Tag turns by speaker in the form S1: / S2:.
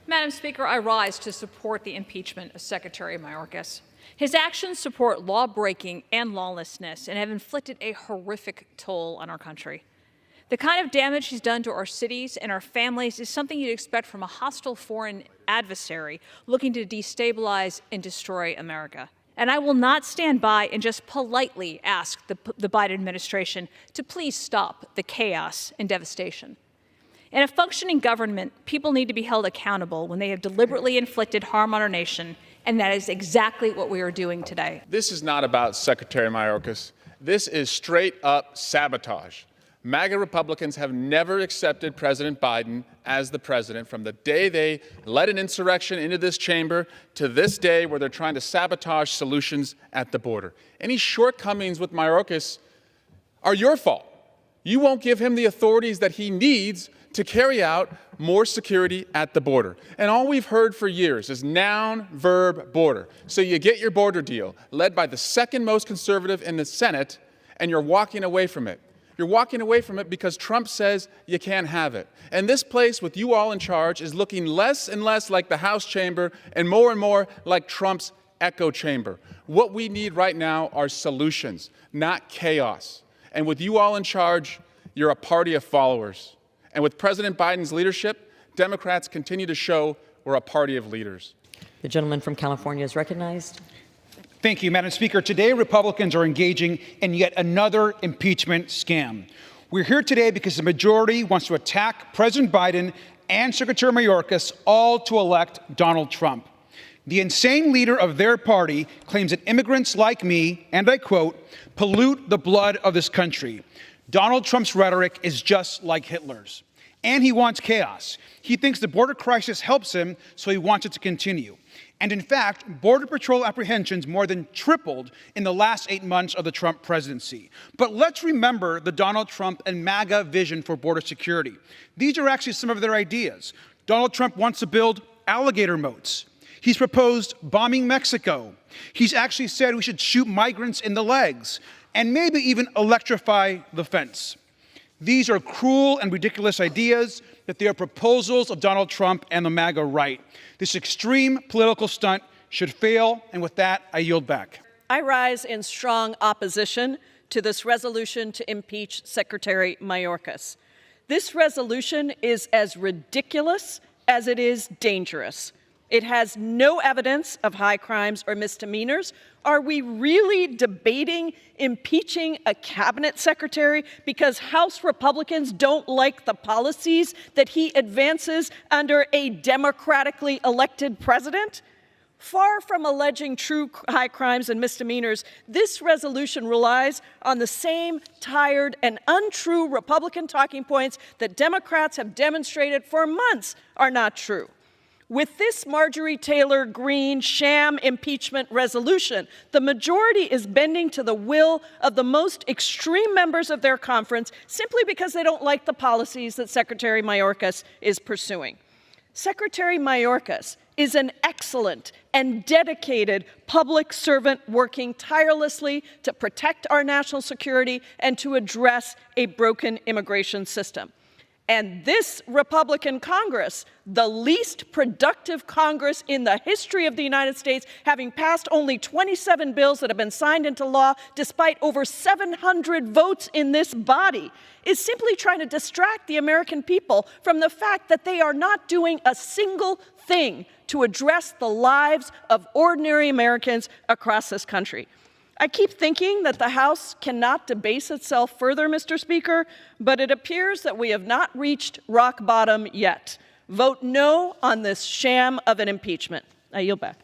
S1: Madam Speaker, I rise to support the impeachment of Secretary Mayorkas. His actions support law-breaking and lawlessness and have inflicted a horrific toll on our country. The kind of damage he's done to our cities and our families is something you'd expect from a hostile foreign adversary looking to destabilize and destroy America. And I will not stand by and just politely ask the Biden administration to please stop the chaos and devastation. In a functioning government, people need to be held accountable when they have deliberately inflicted harm on our nation, and that is exactly what we are doing today.
S2: This is not about Secretary Mayorkas. This is straight-up sabotage. MAGA Republicans have never accepted President Biden as the president from the day they led an insurrection into this chamber to this day where they're trying to sabotage solutions at the border. Any shortcomings with Mayorkas are your fault. You won't give him the authorities that he needs to carry out more security at the border. And all we've heard for years is noun, verb, border. So you get your border deal, led by the second most conservative in the Senate, and you're walking away from it. You're walking away from it because Trump says you can't have it. And this place, with you all in charge, is looking less and less like the House chamber and more like Trump's echo chamber. What we need right now are solutions, not chaos. And with you all in charge, you're a party of followers. And with President Biden's leadership, Democrats continue to show we're a party of leaders.
S3: The gentleman from California is recognized.
S4: Thank you, Madam Speaker. Today, Republicans are engaging in yet another impeachment scam. We're here today because the majority wants to attack President Biden and Secretary Mayorkas, all to elect Donald Trump. The insane leader of their party claims that immigrants like me, and I quote, pollute the blood of this country. Donald Trump's rhetoric is just like Hitler's. And he wants chaos. He thinks the border crisis helps him, so he wants it to continue. And in fact, Border Patrol apprehensions more than tripled in the last 8 months of the Trump presidency. But let's remember the Donald Trump and MAGA vision for border security. These are actually some of their ideas. Donald Trump wants to build alligator moats. He's proposed bombing Mexico. He's actually said we should shoot migrants in the legs and maybe even electrify the fence. These are cruel and ridiculous ideas, but they are proposals of Donald Trump and the MAGA right. This extreme political stunt should fail, and with that, I yield back.
S5: I rise in strong opposition to this resolution to impeach Secretary Mayorkas. This resolution is as ridiculous as it is dangerous. It has no evidence of high crimes or misdemeanors. Are we really debating impeaching a cabinet secretary because House Republicans don't like the policies that he advances under a democratically elected president? Far from alleging true high crimes and misdemeanors, this resolution relies on the same tired and untrue Republican talking points that Democrats have demonstrated for months are not true. With this Marjorie Taylor Greene sham impeachment resolution, the majority is bending to the will of the most extreme members of their conference simply because they don't like the policies that Secretary Mayorkas is pursuing. Secretary Mayorkas is an excellent and dedicated public servant working tirelessly to protect our national security and to address a broken immigration system. And this Republican Congress, the least productive Congress in the history of the United States, having passed only 27 bills that have been signed into law despite over 700 votes in this body, is simply trying to distract the American people from the fact that they are not doing a single thing to address the lives of ordinary Americans across this country. I keep thinking that the House cannot debase itself further, Mr. Speaker, but it appears that we have not reached rock bottom yet. Vote no on this sham of an impeachment. I yield back.